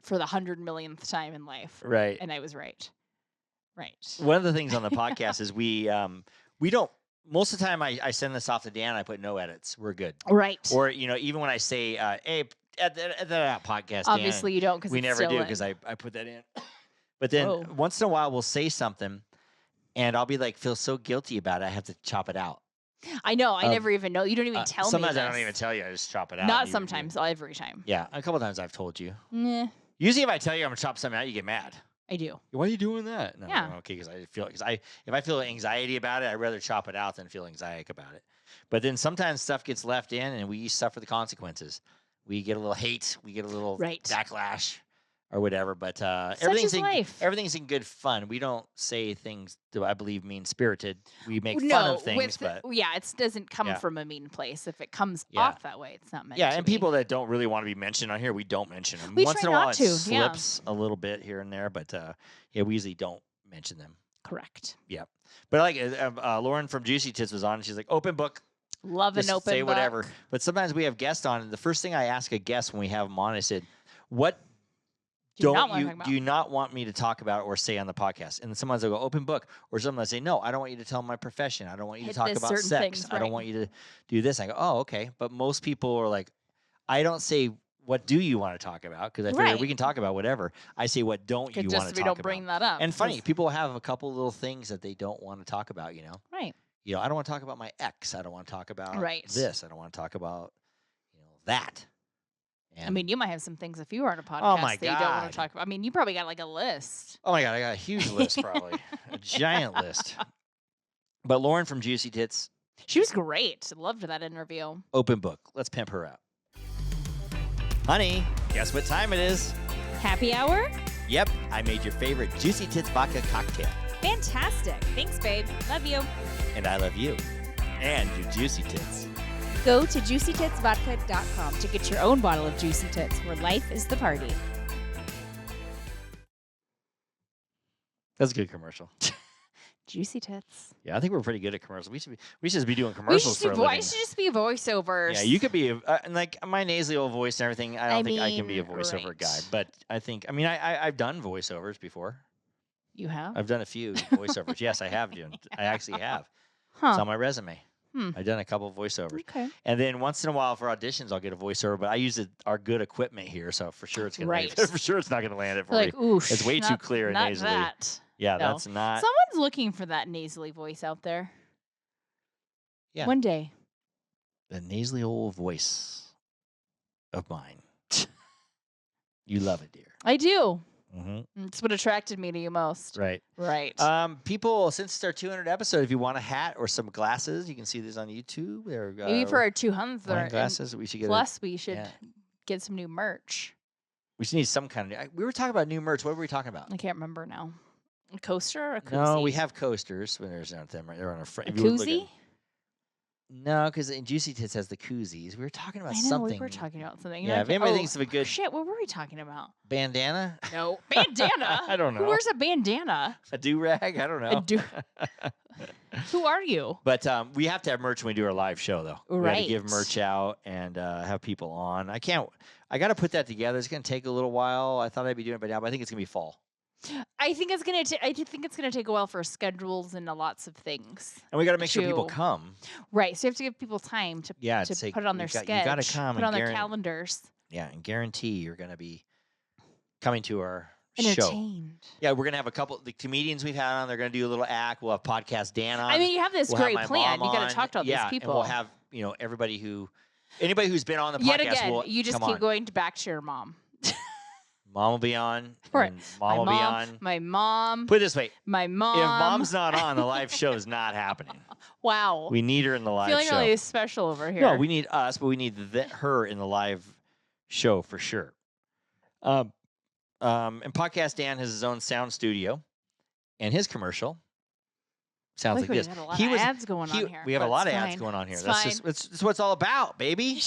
For the 100 millionth time in life. Right. And I was right. Right. One of the things on the podcast is we don't. Most of the time, I send this off to Dan. I put no edits. We're good. Right. Or even when I say, hey, at that podcast, obviously Dan, you don't because we never do because I put that in. But then once in a while we'll say something, and I'll be like, feel so guilty about it. I have to chop it out. I know. I never even know. You don't even tell me. Sometimes I don't even tell you. I just chop it out. Not sometimes. Every time. Yeah, a couple times I've told you. Nah. Usually, if I tell you I'm gonna chop something out, you get mad. I do. Why are you doing that? No, yeah. Okay, because if I feel anxiety about it, I'd rather chop it out than feel anxiety about it. But then sometimes stuff gets left in, and we suffer the consequences. We get a little hate. We get a little backlash. Or whatever, but everything's in good fun. We don't say things that I believe mean spirited. We make fun of things, but it doesn't come from a mean place. If it comes off that way, it's not meant. Yeah, and people that don't really want to be mentioned on here, we don't mention them. We Once try in a while, not it to. slips a little bit here and there, but we usually don't mention them. Correct. Yeah, but Lauren from Juicy Tits was on, and she's like, "Open book." Love an open book. Say whatever. But sometimes we have guests on, and the first thing I ask a guest when we have them on, I said, "What Do you not want me to talk about or say on the podcast? And sometimes they'll go open book, or sometimes they say, no, I don't want you to tell my profession. I don't want you to talk about sex. Things, I don't want you to do this. I go, oh, okay. But most people are like, I don't say, what do you want to talk about? Because I figure we can talk about whatever. I say, what don't you want to talk about? Just we don't bring that up. And funny, people have a couple little things that they don't want to talk about, Right. I don't want to talk about my ex. I don't want to talk about this. I don't want to talk about, that. And you might have some things if you were on a podcast that you don't want to talk about. You probably got like a list. Oh my God, I got a huge list probably. A giant list. But Lauren from Juicy Tits. She was great. Loved that interview. Open book. Let's pimp her out. Honey, guess what time it is? Happy hour? Yep, I made your favorite Juicy Tits vodka cocktail. Fantastic. Thanks, babe. Love you. And I love you. And your Juicy Tits. Go to juicytitsvodka.com to get your own bottle of Juicy Tits, where life is the party. That's a good commercial. Juicy Tits. Yeah, I think we're pretty good at commercials. We should just be doing commercials for a living. I should just be voiceovers. Yeah, you could be like my nasally old voice and everything. I don't think I can be a voiceover guy, but I've done voiceovers before. You have? I've done a few voiceovers. Yes, I have. I actually have. Huh. It's on my resume. I've done a couple of voiceovers. Okay. And then once in a while for auditions, I'll get a voiceover, but I use our good equipment here, so for sure it's gonna for sure it's not gonna land it for me. Oosh, it's way too clear and nasally. That. Yeah, no. That's not. Someone's looking for that nasally voice out there. Yeah. One day. The nasally old voice of mine. You love it, dear. I do. Mm-hmm. It's what attracted me to you most. Right. Right. People, since it's our 200th episode, if you want a hat or some glasses, you can see these on YouTube. Maybe for our 200th glasses, we should get. Plus, we should get some new merch. We should need some kind of. We were talking about new merch. What were we talking about? I can't remember now. A coaster or a koozie? No, we have coasters. There's not them. They're on our front. A koozie? No, because Juicy Tits has the koozies. We were talking about something. something. We were talking about something. Yeah, if anybody thinks of a good shit, what were we talking about? Bandana? No, bandana. I don't know. Who wears a bandana? A do rag? I don't know. Who are you? But we have to have merch when we do our live show, though. Right. We got to give merch out and have people on. I got to put that together. It's going to take a little while. I thought I'd be doing it by now, but I think it's going to be fall. I think it's gonna take a while for schedules and lots of things. And we got to make sure people come. Right. So you have to give people time to put it on their schedule. You got to come. Put it on their calendars. Yeah, and guarantee you're going to be coming to our entertained. Show. Yeah, we're going to have a couple. The comedians we've had on, they're going to do a little act. We'll have Podcast Dan on. You have this great plan. You got to talk to all these people. And we'll have anybody who's been on the podcast. Yet again, will you just keep going back to your mom. Mom will be on. Right. Mom will be on. My mom. Put it this way. My mom. If mom's not on, the live show is not happening. Wow. We need her in the live show. Feeling really special over here. No, we need us, but we need her in the live show for sure. And Podcast Dan has his own sound studio, and his commercial sounds like this. We have a lot of ads going on here. We have a lot of ads going on here. That's what it's all about, baby.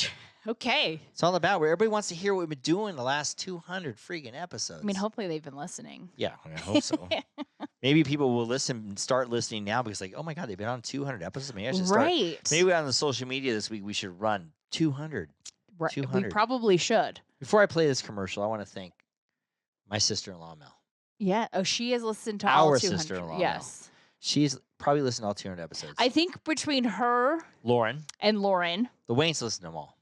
Okay. It's all about where everybody wants to hear what we've been doing the last 200 freaking episodes. Hopefully they've been listening. Yeah, I hope so. Maybe people will start listening now because oh my God, they've been on 200 episodes. Maybe I should start. Right. Maybe on the social media this week we should run 200. Right. 200. We probably should. Before I play this commercial, I want to thank my sister-in-law, Mel. Yeah. Oh, she has listened to all 200. Our sister-in-law, yes. Mel. She's probably listened to all 200 episodes. I think between her, Lauren, and Lauren, the Waynes listen to them all.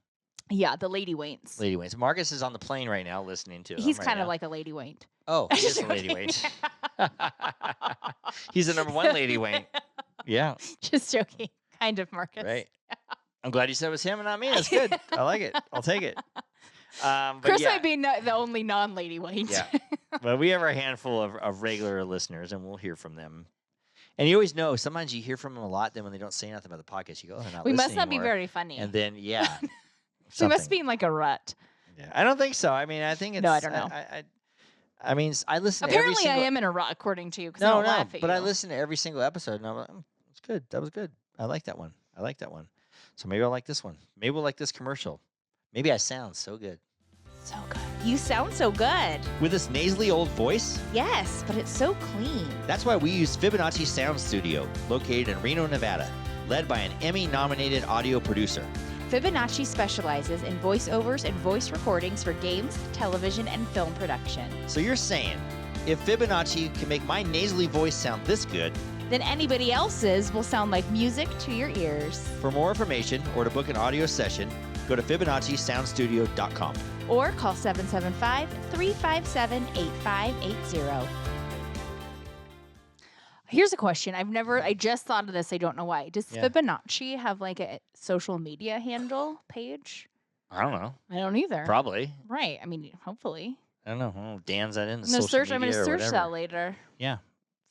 Yeah, the Lady Waynes. Lady Waynes. Marcus is on the plane right now listening to. He's kind of like a Lady Wayne. Oh, he is a Lady Wayne. He's the number one Lady Wayne. Yeah. Just joking. Kind of, Marcus. Right. I'm glad you said it was him and not me. That's good. I like it. I'll take it. Chris might be the only non-Lady Wayne. Yeah. But we have a handful of regular listeners, and we'll hear from them. And you always know, sometimes you hear from them a lot, then when they don't say nothing about the podcast, you go, oh, they're not we listening must not anymore. be very funny. And then, yeah. We must be in like a rut. Yeah. I don't think so. I think it's... No, I don't know. I listen to Apparently, every single... I am in a rut, according to you, because I don't laugh at you. But I listen to every single episode, and I'm like, it's good. That was good. I like that one. So maybe I'll like this one. Maybe we'll like this commercial. Maybe I sound so good. So good. You sound so good. With this nasally old voice? Yes, but it's so clean. That's why we use Fibonacci Sound Studio, located in Reno, Nevada, led by an Emmy-nominated audio producer. Fibonacci specializes in voiceovers and voice recordings for games, television, and film production. So you're saying, if Fibonacci can make my nasally voice sound this good, then anybody else's will sound like music to your ears. For more information or to book an audio session, go to FibonacciSoundStudio.com. Or call 775-357-8580. Here's a question. I just thought of this. I don't know why. Does Fibonacci have like a social media handle page? I don't know. I don't either. Probably. Right. I mean, hopefully. I don't know. Dan's that in the I'm social media going to or search whatever. that later. Yeah.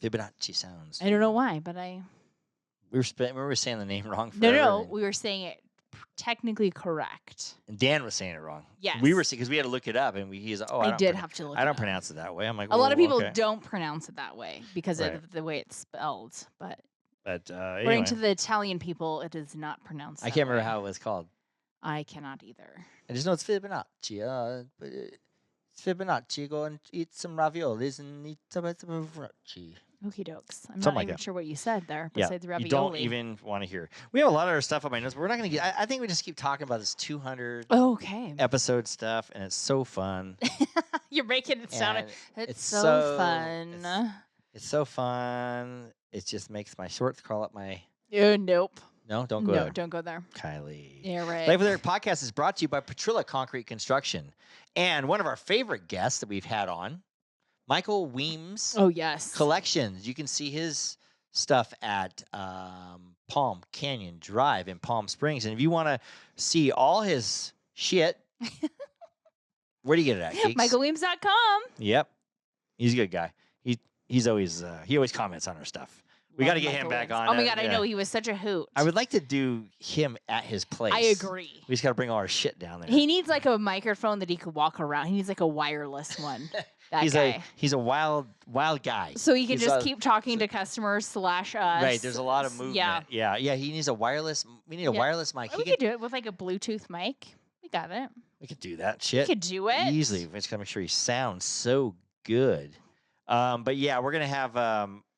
Fibonacci sounds. I don't know why, but we were saying the name wrong forever. No, we were saying it technically correct. And Dan was saying it wrong. Yes. We were saying, because we had to look it up, and I did have to look it up. I don't pronounce it that way. I'm like, a lot of people okay. don't pronounce it that way because of the way it's spelled. But anyway. according to the Italian people, it is not pronounced I can't remember how it was called. I cannot either. I just know it's Fibonacci. It's Fibonacci. Go and eat some raviolis and eat some Fibonacci. Okie dokes. I'm Something not like even that. sure what you said there besides ravioli. You don't even want to hear. We have a lot of other stuff on my notes, but we're not going to get. I think we just keep talking about this 200 episode stuff, and it's so fun. You're making it sound. It's so fun. It's so fun. It just makes my shorts crawl up my. Nope. No, don't go there. No, don't go there. Kylie. Yeah, right. Life with Eric podcast is brought to you by Petrilla Concrete Construction, and one of our favorite guests that we've had on, Michael Weems. Oh, yes. Collections. You can see his stuff at Palm Canyon Drive in Palm Springs. And if you want to see all his shit, where do you get it at, Geeks? MichaelWeems.com. Yep. He's a good guy. He's always he always comments on our stuff. We got to get him back on. Oh, my God. I know. He was such a hoot. I would like to do him at his place. I agree. We just got to bring all our shit down there. He needs like a microphone that he could walk around. He needs like a wireless one. He's a wild guy. So he can just keep talking to customers / us. Right. There's a lot of movement. Yeah. He needs a wireless. We need a wireless mic. We could do it with like a Bluetooth mic. We got it. We could do that shit. We could do it easily. We just gotta make sure he sounds so good. But yeah, we're gonna have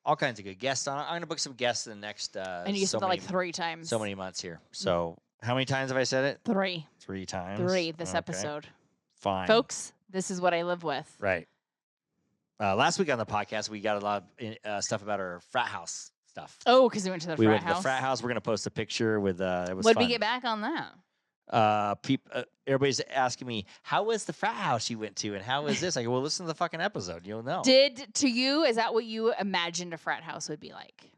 all kinds of good guests on. I'm gonna book some guests in the next. And you said that like 3 times. So many months here. So how many times have I said it? 3. 3 times. 3 this episode. Fine, folks. This is what I live with. Right. Last week on the podcast, we got a lot of stuff about our frat house stuff. Oh, because we went to the frat house. We went to the frat house. We're going to post a picture with. It was What did fun. we get back on that? Everybody's asking me, how was the frat house you went to, and how was this? I go, well, listen to the fucking episode. You'll know. Is that what you imagined a frat house would be like?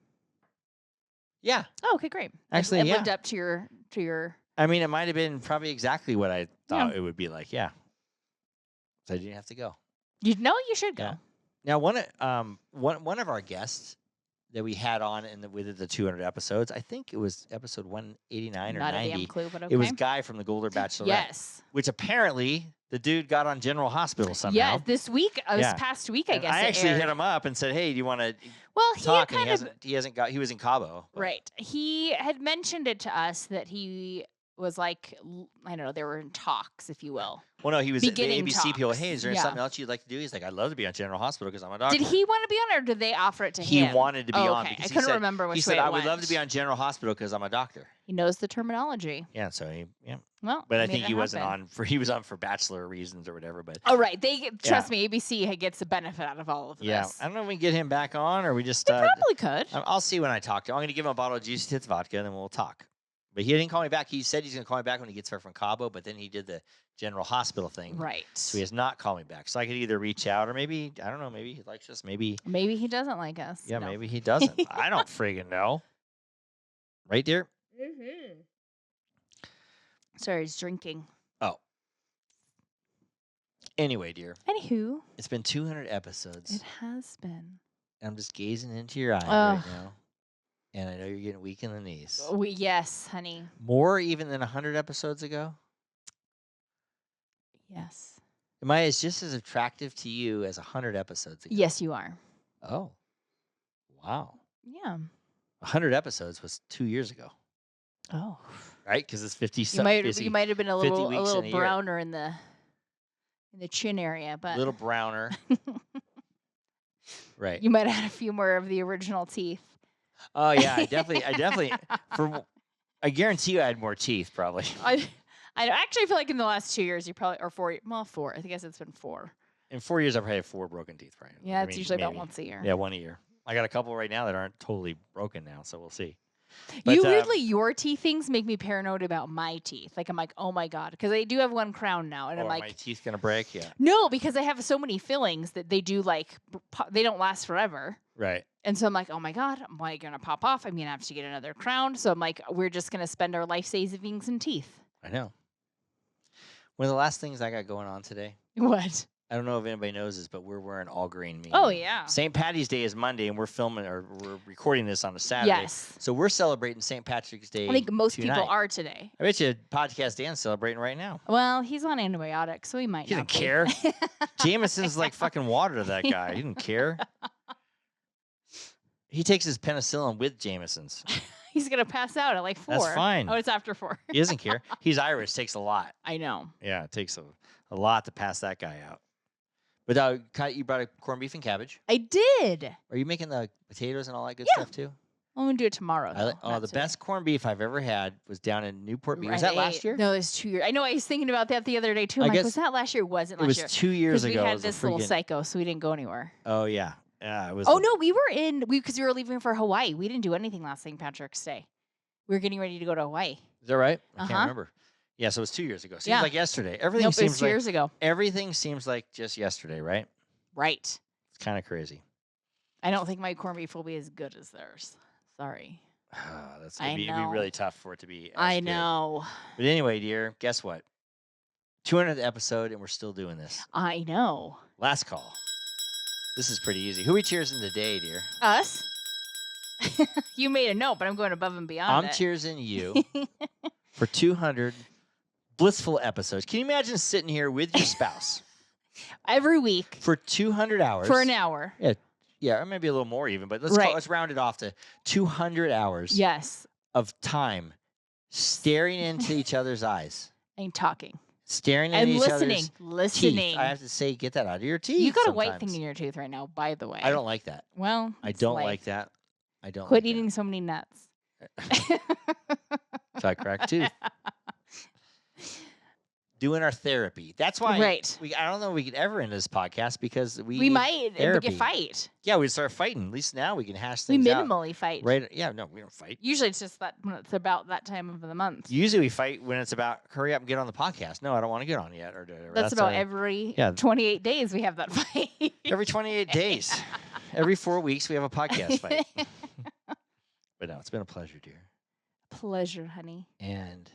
Yeah. Oh, okay, great. Actually, it yeah. lived up to your. I mean, it might have been probably exactly what I thought it would be like. Yeah. So I didn't have to go. You should go. Yeah. Now, one of our guests that we had on within the 200 episodes, I think it was episode 189 or 90. Not a damn clue, but okay. It was Guy from the Golder Bachelorette. Yes. Which apparently the dude got on General Hospital somehow. Yeah, this past week, I guess. I actually hit him up and said, "Hey, do you want to talk?" And he hasn't got. He was in Cabo. But. Right. He had mentioned it to us that he was like, I don't know, they were in talks, if you will. Well, no, he was at the ABC talks. people. Hey, is there something else you'd like to do? He's like, I'd love to be on General Hospital because I'm a doctor. Did he want to be on, or did they offer it to him? He wanted to be on. Okay. Because I couldn't remember which way He said, it I would went. love to be on General Hospital because I'm a doctor. He knows the terminology. Yeah, so Well, but I think he wasn't on for. He was on for bachelor reasons or whatever. But oh, right. Trust me, ABC gets the benefit out of all of this. Yeah, I don't know if we can get him back on, or we just we probably could. I'll see when I talk to him. I'm going to give him a bottle of Juicy Tits vodka, and then we'll talk. But he didn't call me back. He said he's going to call me back when he gets back from Cabo, but then he did the General Hospital thing. Right. So he has not called me back. So I could either reach out, or maybe, I don't know, maybe he likes us. Maybe he doesn't like us. Yeah, No. maybe he doesn't. I don't friggin' know. Right, dear? Mm-hmm. Sorry, he's drinking. Oh. Anyway, dear. Anywho. It's been 200 episodes. It has been. I'm just gazing into your eye right now. And I know you're getting weak in the knees. Yes, honey. More even than 100 episodes ago? Yes. Am I just as attractive to you as 100 episodes ago? Yes, you are. Oh. Wow. Yeah. 100 episodes was 2 years ago. Oh. Right? Because it's 50 You might have been a little in browner in the chin area, but a little browner. Right. You might have had a few more of the original teeth. Oh yeah, I definitely I guarantee you I had more teeth, probably. I actually feel like in the last 2 years, you probably, or 4, well, 4. I guess it's been 4. In 4 years, I've probably had 4 broken teeth, right? Yeah, it's usually about once a year. Yeah, 1 a year. I got a couple right now that aren't totally broken now, so we'll see. But, Weirdly, your teeth things make me paranoid about my teeth. Like, I'm like, oh my God. Because I do have one crown now. And I'm like, my teeth going to break? Yeah. No, because I have so many fillings that they do they don't last forever. Right. And so I'm like, oh my God, am I going to pop off? I'm going to have to get another crown. So I'm like, we're just going to spend our life savings in teeth. I know. One of the last things I got going on today. What? I don't know if anybody knows this, but we're wearing all green meat. Oh, yeah. St. Patty's Day is Monday, and we're recording this on a Saturday. Yes. So we're celebrating St. Patrick's Day. I think most tonight. people are today. I bet you Podcast Dan's celebrating right now. Well, he's on antibiotics, so he might He not doesn't care. Jameson's like fucking water to that guy. He didn't care. He takes his penicillin with Jameson's. He's going to pass out at like 4. That's fine. Oh, it's after 4. He doesn't care. He's Irish. Takes a lot. I know. Yeah, it takes a lot to pass that guy out. But you brought a corned beef and cabbage. I did. Are you making the potatoes and all that good stuff too? I'm going to do it tomorrow. Though, the best corned beef I've ever had was down in Newport Beach. Was that last year? No, it was 2 years. I know. I was thinking about that the other day too. I'm like, was that last year? Wasn't last year? It was 2 years ago. We had this little psycho, so we didn't go anywhere. Oh yeah, yeah. It was. Oh no, we were because we were leaving for Hawaii. We didn't do anything last St. Patrick's Day. We were getting ready to go to Hawaii. Is that right? I can't remember. Yeah, so it was 2 years ago. Seems like yesterday. Everything seems it was 2 years ago. Everything seems like just yesterday, right? Right. It's kind of crazy. I don't think my corned beef will be as good as theirs. Sorry. It'd be really tough for it to be. I know. But anyway, dear, guess what? 200th episode, and we're still doing this. I know. Last call. This is pretty easy. Who are we cheersing today, dear? Us. You made a note, but I'm going above and beyond. I'm cheersing you for 200 blissful episodes. Can you imagine sitting here with your spouse every week for 200 hours? For an hour. Yeah, or maybe a little more even, but let's round it off to 200 hours. Yes. Of time staring into each other's eyes and talking. Staring into each other's teeth. Listening. I have to say, get that out of your teeth. You got a white thing in your tooth right now, by the way. I don't like that. Well, I don't like that. I don't. Quit eating so many nuts. So I cracked tooth. Doing our therapy. That's why. Right. I don't know if we could ever end this podcast because we might therapy. Get fight. Yeah, we start fighting. At least now we can hash things out. We minimally fight. Right. Yeah. No, we don't fight. Usually it's just that when it's about that time of the month. Usually we fight when it's about hurry up and get on the podcast. No, I don't want to get on yet. Or that's about every 28 days we have that fight. Every 28 days. Every 4 weeks we have a podcast fight. But no, it's been a pleasure, dear. Pleasure, honey. And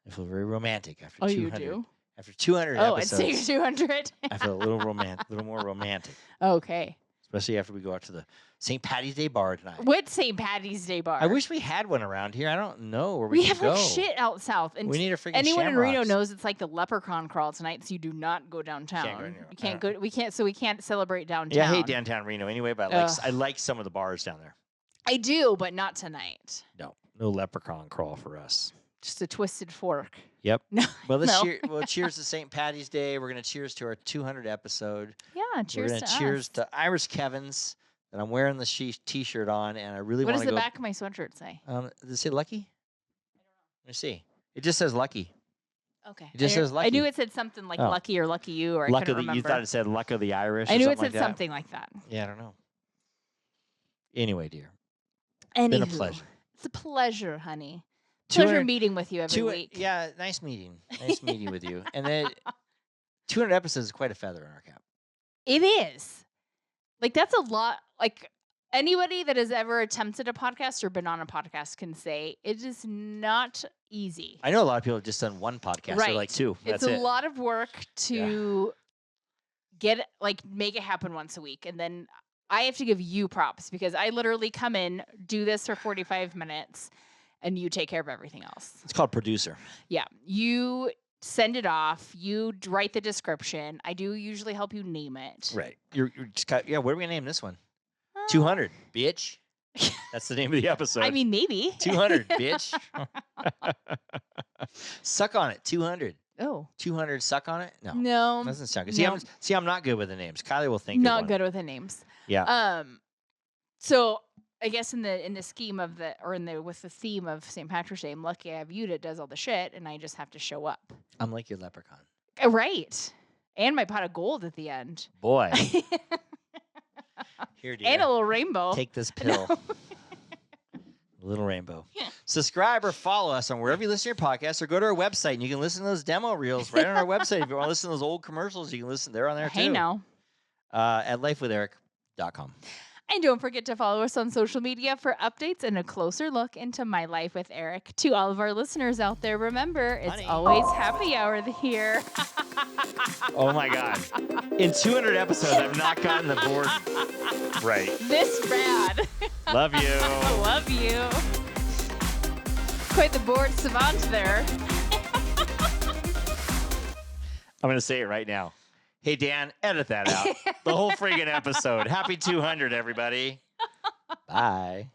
I feel very romantic after 200. You do? After 200 episodes. Oh, I'd say 200. I feel a little more romantic. Okay. Especially after we go out to the St. Patty's Day bar tonight. What St. Patty's Day bar? I wish we had one around here. I don't know where we have go. Like shit out south. And we need a freaking anyone Shamrocks. in Reno knows it's like the leprechaun crawl tonight, so you do not go downtown. You can't go. We can't celebrate downtown. Yeah, I hate downtown Reno anyway, but I like some of the bars down there. I do, but not tonight. No leprechaun crawl for us. Just a twisted fork. Yep. No. Well, cheers to St. Patty's Day. We're gonna cheers to our 200 episode. Yeah, cheers. We're gonna cheers to Irish Kevin's. And I'm wearing the T-shirt on, and I really want to go. What does the back of my sweatshirt say? Does it say Lucky? Let me see. It just says Lucky. Okay. It just says Lucky. I knew it said something like Lucky or Lucky You, or I couldn't remember. You thought it said Luck of the Irish? I knew it said something like that. Yeah, I don't know. Anyway, dear. It's been a pleasure. It's a pleasure, honey. Pleasure meeting with you every week. Yeah, nice meeting. Nice meeting with you. And then 200 episodes is quite a feather in our cap. It is. Like, that's a lot. Like, anybody that has ever attempted a podcast or been on a podcast can say it is not easy. I know a lot of people have just done one podcast. Right. Or like two. It's a lot of work to make it happen once a week. And then I have to give you props because I literally come in, do this for 45 minutes, and you take care of everything else. It's called producer. Yeah. You send it off. You write the description. I do usually help you name it. Right. You're just what are we going to name this one? 200, bitch. That's the name of the episode. I mean, maybe. 200, bitch. Suck on it, 200. Oh. 200, suck on it? No. No. Doesn't sound good. See, I'm not good with the names. Kylie will think not good with the names. Yeah. So I guess in the scheme of with the theme of St. Patrick's Day, I'm lucky I have you that does all the shit, and I just have to show up. I'm like your leprechaun. Right. And my pot of gold at the end. Boy. Here, dear. And a little rainbow. Take this pill. A little rainbow. Subscribe or follow us on wherever you listen to your podcast, or go to our website and you can listen to those demo reels right on our website. If you want to listen to those old commercials, you can listen. They're on there too. Hey now. At lifewitheric.com. And don't forget to follow us on social media for updates and a closer look into my life with Eric. To all of our listeners out there, remember, it's always happy hour here. Oh my God. In 200 episodes, I've not gotten the board right. This bad. Love you. Love you. Quite the board savant there. I'm going to say it right now. Hey, Dan, edit that out. The whole friggin' episode. Happy 200, everybody. Bye.